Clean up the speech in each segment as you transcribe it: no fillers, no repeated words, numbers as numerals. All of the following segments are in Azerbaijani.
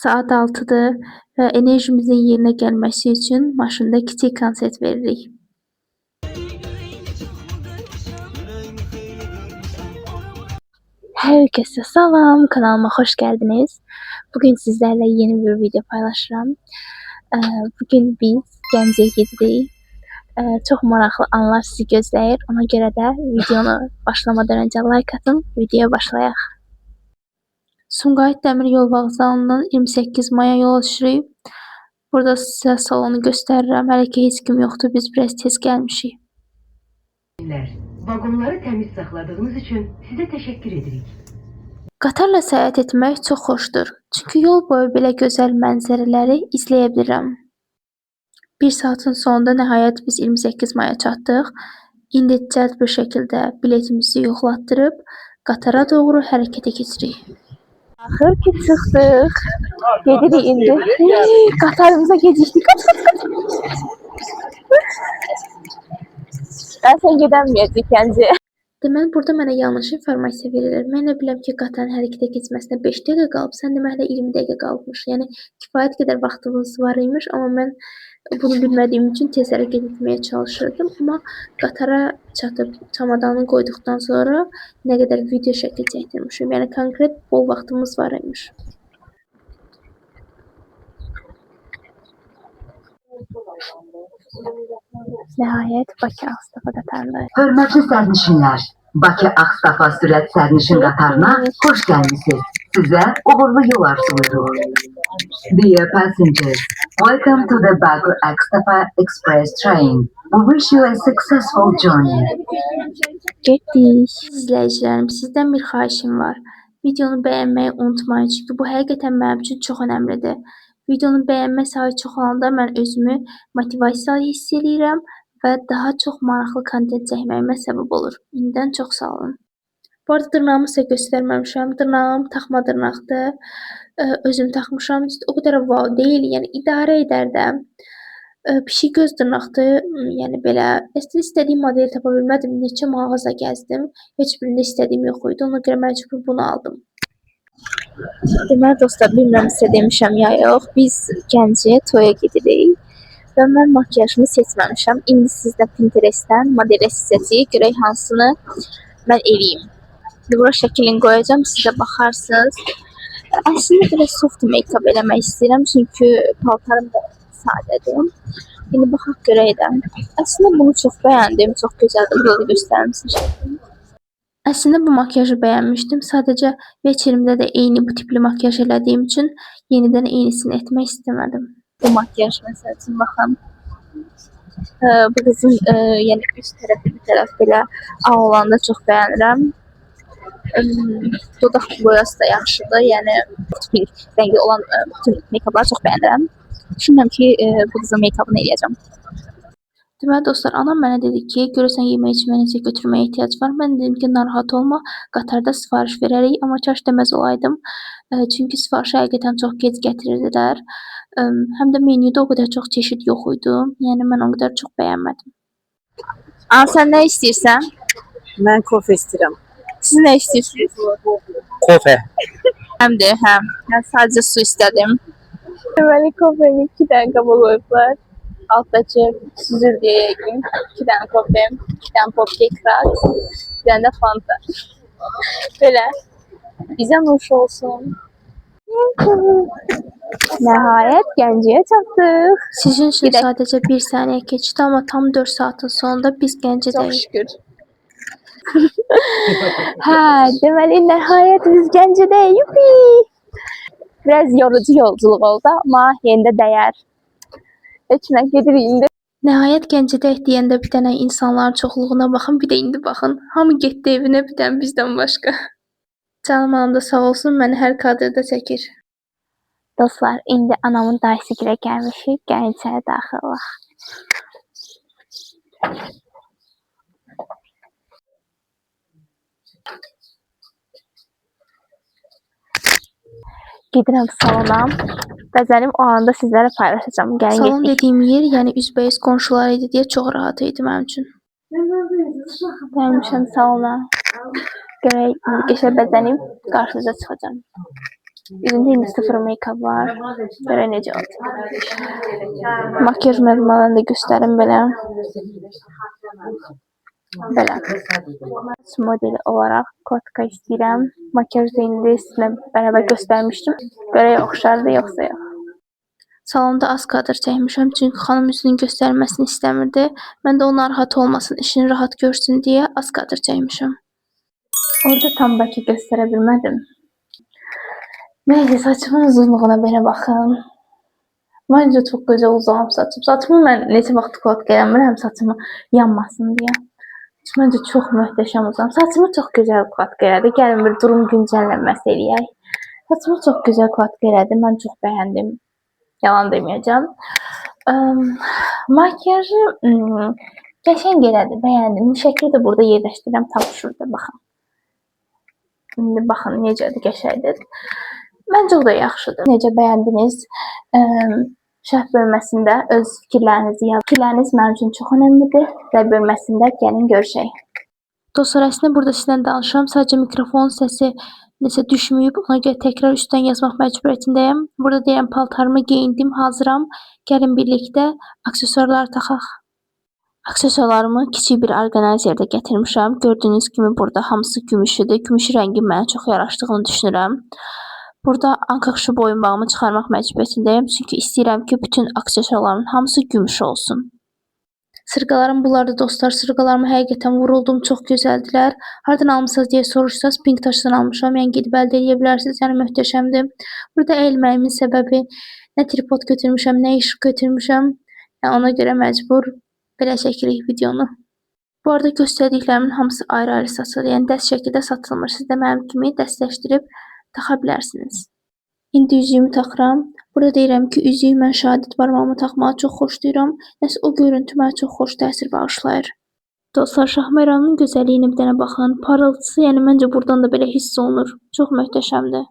Saat 6'dır və enerjimizin yerinə gəlməsi üçün maşında kiçik konsert veririk. Herkese salam, kanalıma hoş geldiniz. Bugün sizlerle yeni bir video paylaşıram. Bugün biz Gəncəyə gedirik. Çox maraqlı anlar sizi gözləyir. Ona görə də videonu başlamadan öncə like atın, videoya başlayaq. Sumqayıt Dəmir Yol Vağzalından 28 maya yol düşürük. Burada sizə salonu göstərirəm. Hələ ki heç kim yoxdur, biz biraz tez gəlmişik. Vagonları təmiz saxladığınız üçün sizə təşəkkür edirik. Qatarla səyahət etmək çox xoşdur. Çünki yol boyu belə gözəl mənzərələri izləyə bilirəm. Bir saatın sonunda nəhayət biz 28 maya çatdıq. İndi cəld bir şəkildə biletimizi yoxlatdırıb qatara doğru hərəkətə keçirik. Axır ki çıxdıq. Gedirik indi. Qatarımıza gecikdik. Sən gedəməyəcək Gəncəyə. Deməli, burada mənə yanlış informasiya verilir. Mən nə biləm ki, qatarın hərəkətə keçməsinə 5 dəqiqə qalıb, sən deməklə 20 dəqiqə qalıbmış. Yəni, kifayət qədər vaxtımız var imiş, amma mən bunu bilmədiyim üçün tez hərəkət etməyə çalışırdım. Amma qatara çatıb, çamadanı qoyduqdan sonra nə qədər video şəkli çəkdirmişim. Yəni, konkret bol vaxtımız var imiş. Nəhayət, Bakı Ağstafa qatarındayıq. Hörmətli sərnişinlər, Bakı Ağstafa sürət sərnişin qatarına xoş gəlmisiniz. Sizə uğurlu yol arzuluyoruz. Dear passengers, welcome to the Baku Ağstafa Express train. We wish you a successful journey. Getdik. İzləyicilərim, sizdən bir xahişim var. Videonu bəyənməyi unutmayın, çünki bu həqiqətən mənim üçün çox önəmlidir. Videonun bəyənmə sayı çoxalanda mən özümü motivasiya hiss edirəm və daha çox maraqlı kontent çəkməyimə səbəb olur. İndidən çox sağ olun. Bu arada dırnağımı sizə göstərməmişəm. Dırnağım taxma dırnaqdır. Özüm taxmışam. O qədər wow deyil, yəni idarə edər də. Pişik göz dırnaqdır. Yəni belə istədiyim modeli tapa bilmədim. Neçə mağaza gəzdim. Heç birində istədiyim yox idi. Ona görə məcbur bunu aldım. Deməli dostlar, bilmirəm sizə demişəm ya yox. Biz Gəncəyə toya gedirik. Və mən makyajımı seçməmişəm. İndi sizdə Pinterestdən modeli seçəcəyik. Görək hansını mən eləyim. Bura şəklini qoyacağım, sizə baxarsınız. Əslində belə soft make-up eləmək istəyirəm, çünki paltarım da sadədir. İndi baxaq görək də. Əslində bunu çox bəyəndim, çox gözəldir. Burada da göstərim sizə. Əslində bu makyajı bəyənmişdim. Sadəcə veçirimdə də eyni bu tipli makyaj elədiyim üçün yenidən eynisini etmək istəmədim. Bu makyaj məsəl üçün baxın. Bu qızın yəni üst tərəfi bir tərəf belə ağ olanda çox bəyənirəm. Dodaq boyası da yaxşıdır. Yəni pink rəngi olan bütün make-upları çox bəyənirəm. Düşünürəm ki, bu qızın make-upını eləyəcəm. Deməli dostlar, anam mənə dedi ki, görürsən yemək içməyə necə götürməyə ehtiyac var. Mən dedim ki, narahat olma, qatarda sifariş verərik. Amma kaş deməz olaydım. Çünki sifarişi həqiqətən çox gec gətirirdilər. Həm də menyuda o qədər çox çeşid yox idi. Yəni mən o qədər çox bəyənmədim. Sən nə istəyirsən? Mən kofe istəyirəm. Siz nə istəyirsiniz? Kofe. Həm də, həm. Mən sadəcə su istədim. Deməli, kofeni 2 dənə qaba qoyublar. Altdakı süzüldüyə yəqin. 2 dənə kofe, 2 dənə popkek rat, 1 dənə də fanta. Belə. Bizə nuş olsun. Nəhayət Gəncəyə çatdıq. Sizin üçün sadəcə 1 saniyə keçdi, amma tam 4 saatin sonunda biz Gəncədəyik. Çox şükür. Hə, deməli nəhayət biz Gəncədəyik. Yupi! Biraz yorucu yolculuq oldu, amma yenə də dəyər. Heç nə gedirik indi. Nəhayət Gəncədəyik deyəndə bir dənə insanların çoxluğuna baxın, bir də indi baxın. Hamı getdi evinə, bir dənə bizdən başqa. Canım anam da sağ olsun, məni hər kadrda çəkir. Dostlar, indi anamın dayısı gilə gəlmişik. Gəlin içəri daxil olaq. Gedirəm salona. Bəzənim o anda sizlərə paylaşacağım. Gəlin salon dediyim yer, yəni üzbəyiz qonşular idi deyə çox rahat idi mənim üçün. Gəlmişəm salona. Görək, qəşəng bəzənib qarşınıza çıxacağım. Üzümdə indi sıfır make-up var. Görə necə olacaq. Makyaj məlumatlarını da göstərim belə. Belə. Modeli olaraq kotka istəyirəm. Makyaj da indi sizinlə bərabər göstərmişdim. Görək oxşardı yoxsa yox. Salonda az kadr çəkmişəm çünki xanım üzünün göstərməsini istəmirdi. Mən də o narahat olmasın, işini rahat görsün deyə az kadr çəkmişəm. Orada tam bəlkə göstərə bilmədim. Neyse, saçımın uzunluğuna belə baxın. Məncə çox gözəl uzanıb saçım. Saçımı mən neçə vaxt kotka eləmirəm saçımı yanmasın deyə. Məncə çox möhtəşəm uzanıb. Saçımı çox gözəl kotka elədi. Gəlin bir durum güncəllənməsi eləyək. Saçımı çox gözəl kotka elədi. Mən çox bəyəndim. Yalan deməyəcəm. Makyajı qəşəng elədi, bəyəndim. Şəkli də burada yerləşdirirəm, tam şurada baxın. İndi baxın necədir, qəşəngdir. Məncə o da yaxşıdır. Necə bəyəndiniz? Şərh bölməsində öz fikirlərinizi yazın. Fikirləriniz mənim üçün çox önəmlidir. Və bölməsində gəlin görüşək. Dostlar, əslində burada sizlə danışıram. Sadəcə mikrofon səsi nəsə düşməyib. Ona görə təkrar üstdən yazmaq məcburiyyətindəyəm. Burada deyirəm, paltarımı geyindim, hazıram. Gəlin birlikdə aksesuarlar taxaq. Aksesuarlarımı kiçik bir orqanayzerdə gətirmişəm. Gördüyünüz kimi burada hamısı gümüşüdür. Gümüş rəngi mənə çox yaraşdığını düşünürəm. Burada anqaşlı boyunbağımı çıxarmaq məcburiyyətindəyəm. Çünki istəyirəm ki, bütün aksesuarlarımın hamısı gümüş olsun. Sırğalarım bunlardı dostlar. Sırğalarımı həqiqətən vuruldum. Çox gözəldilər. Hardan almısınız deyə soruşsanız Pink Taşdan almışam. Yəni gedib əldə edə bilərsiniz. Yəni möhtəşəmdir. Burada əyilməyimin səbəbi nə tripod götürmüşəm, nə işıq götürmüşəm. Yəni ona görə məcbur belə çəkirik videonu. Bu arada göstərdiklərimin hamısı ayrı-ayrı satılır. Yəni dəst şəkildə satılmır. Siz də mənim kimi dəstləşdirib taxa bilərsiniz. İndi üzüyümü taxıram. Burada deyirəm ki, üzüyü mən şahadət barmağıma taxmağı çox xoşlayıram. Nəsə o görüntü mənə çox xoş təsir bağışlayır. Dostlar, Şahmeranın gözəlliyinə bir dənə baxın. Parıltısı, yəni məncə buradan da belə hiss olunur. Çox möhtəşəmdir.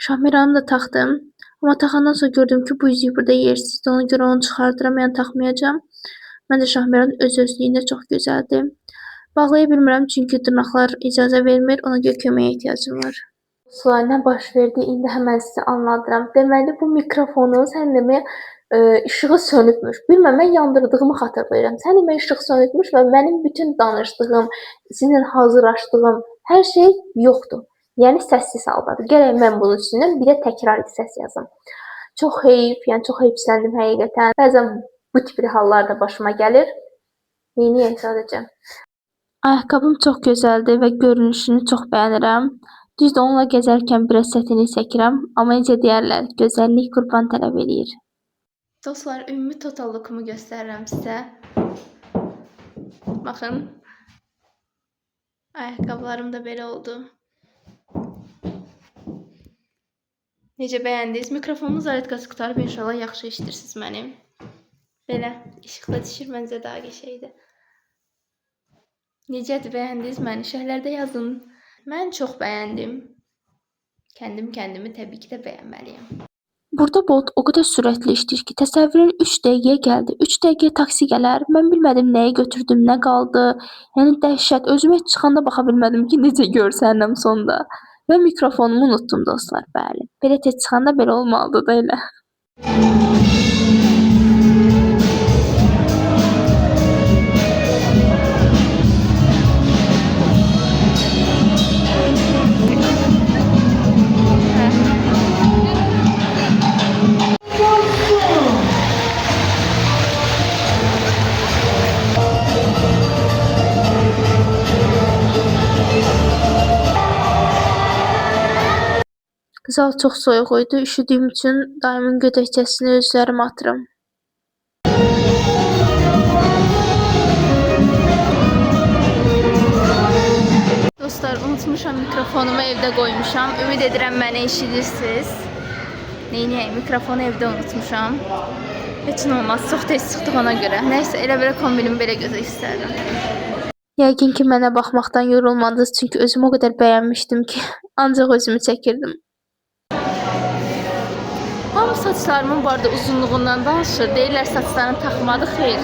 Şahmeranı da taxdım. Amma taxandan sonra gördüm ki, bu üzüyü burada yersizdir. Ona görə onu çıxardıram, yəni taxmayacağam. Məncə Şahmeran öz-özlüyündə çox gözəldir. Bağlaya bilmirəm çünki dırnaqlar icazə vermir. Ona görə köməyə ehtiyacım var. Dostlar, nə baş verdi, indi həmən sizə anladıram. Deməli, bu mikrofonu sən demək işığı sönübmüş. Bilməm, mən yandırdığımı xatırlayıram. Sən demək işıq sönübmüş və mənim bütün danışdığım, sizinlə hazırlaşdığım hər şey yoxdur. Yəni səssiz haldadır. Gərək mən bunun üstündən bir də təkrar səs yazım. Çox heyif, yəni çox heyfsləndim həqiqətən. Bəzən bu tip hallar da başıma gəlir. Neyniyək sadəcə. Ayaqqabım çox gözəldir və görünüşünü çox bəyənirəm. Düzdür, onunla gəzərkən biraz çətinlik çəkirəm, amma necə deyərlər, gözəllik qurban tələb eləyir. Dostlar, ümumi total lookumu göstərirəm sizə. Baxın. Ayaqqabılarım da belə oldu. Necə bəyəndiniz? Mikrofonumun zaryadkası qutarıb, inşallah yaxşı eşidirsiniz mənim. Belə, işıqla düşür, məncə daha qəşəngdir. Necədir, bəyəndiniz məni? Şərhlərdə yazın. Mən çox bəyəndim. Kəndimi təbii ki də bəyənməliyəm. Burada Bolt o qədər sürətli işləyir ki, təsəvvürün 3 dəqiqəyə gəldi. 3 dəqiqəyə taksi gələr. Mən bilmədim nəyi götürdüm, nə qaldı. Yəni dəhşət. Özümə heç çıxanda baxa bilmədim ki, necə görsənəm sonda. Və mikrofonumu unutdum dostlar, bəli. Belə tez çıxanda belə olmalıdır da elə. Zal çox soyuq idi. Üşüdüyüm üçün daimin gödəkçəsini özlərim atıram. Dostlar, unutmuşam mikrofonumu evdə qoymuşam. Ümid edirəm məni eşidirsiniz. Neyniyək, mikrofonu evdə unutmuşam. Heç nə olmaz, çox tez çıxdıq ona görə. Nəysə, elə belə kombinimi belə gözə istərdim. Yəqin ki, mənə baxmaqdan yorulmadınız, çünki özümü o qədər bəyənmişdim ki, ancaq özümü çəkirdim. Hamı saçlarımın bu arada uzunluğundan danışır. Deyirlər saçlarını taxmadı, xeyr.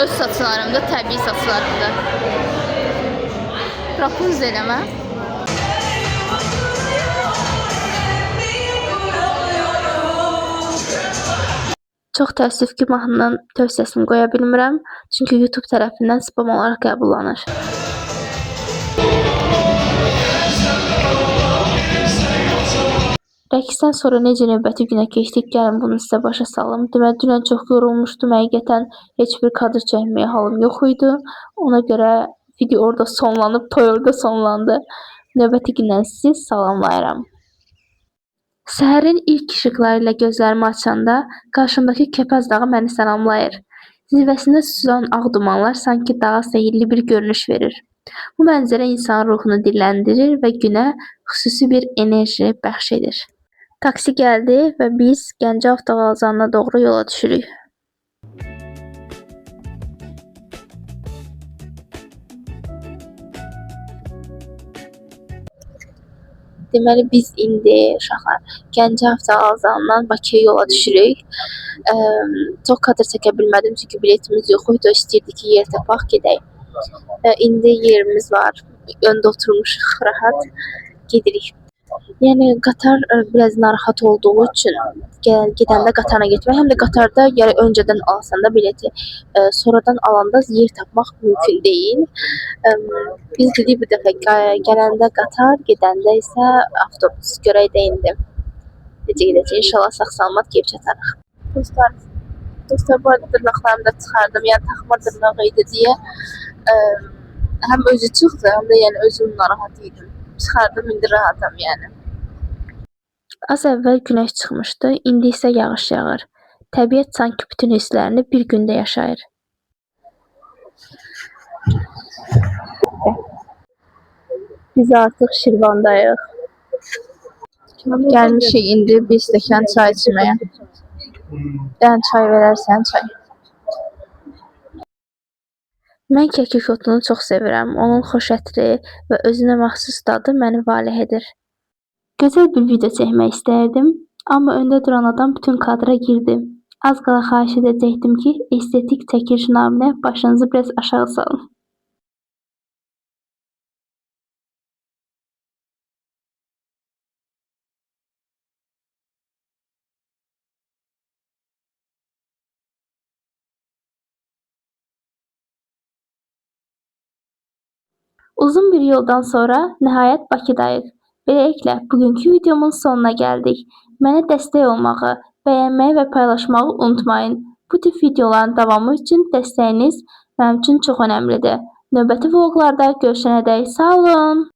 Öz saçlarımda, təbii saçlarımda. Rapunzel eləmə. Çox təəssüf ki, mahnının tövsiyəsini qoya bilmirəm, çünki YouTube tərəfindən spam olaraq qəbullanır. Rəqsdən sonra necə növbəti günə keçdik, gəlin bunu sizə başa salım. Deməli, dünən çox yorulmuşdum, həqiqətən heç bir kadr çəkməyə halım yox idi. Ona görə video orada sonlanıb, toy orada sonlandı. Növbəti gündən sizi salamlayıram. Səhərin ilk işıqları ilə gözlərimi açanda qarşımdakı Kəpəz dağı məni salamlayır. Zirvəsində süzən ağ dumanlar sanki dağa sehirli bir görünüş verir. Bu mənzərə insan ruhunu dilləndirir və günə xüsusi bir enerji bəxş edir. Taksi gəldi və biz Gəncə avtovağzalına doğru yola düşürük. Deməli biz indi uşaqlar Gəncə avtovağzalından Bakıya yola düşürük. Çox kadr çəkə bilmədim çünki biletimiz yox idi. İstəyirdik ki, yer tapaq gedək. İndi yerimiz var. Öndə oturmuşuq rahat gedirik. Yəni qatar biraz narahat olduğu üçün gedəndə qatarla getmək, həm də qatarda gərək öncədən alsan da bileti. Sonradan alanda yer tapmaq mümkün deyil. Biz dedik bu dəfə gələndə qatar, gedəndə isə avtobus. Görək də indi necə gedəcək. İnşallah sağ-salamat gedib çatarıq. Dostlar bu arada dırnaqlarımı da çıxardım. Yəni taxma dırnağı idi deyə həm özü çıxdı, həm də yəni özüm narahat idim. Çıxardım, indi rahatam yəni. Az əvvəl günəş çıxmışdı, indi isə yağış yağır. Təbiət sanki bütün hisslərini bir gündə yaşayır. Biz artıq Şirvandayıq. Gəlmişik indi bir stəkan çay içməyə. Yəni çay verərsən, çay. Mən kəkik otunu çox sevirəm. Onun xoş ətri və özünə məxsus dadı məni valeh edir. Gözəl bir video çəkmək istərdim, amma öndə duran adam bütün kadra girdi. Az qala xahiş edəcəkdim ki, estetik çəkiliş naminə başınızı biraz aşağı salın. Uzun bir yoldan sonra nəhayət Bakıdayıq. Beləliklə, bugünkü videomun sonuna gəldik. Mənə dəstək olmağı, bəyənməyi və paylaşmağı unutmayın. Bu tip videoların davamı üçün dəstəyiniz mənim üçün çox önəmlidir. Növbəti vloqlarda görüşənədək sağ olun.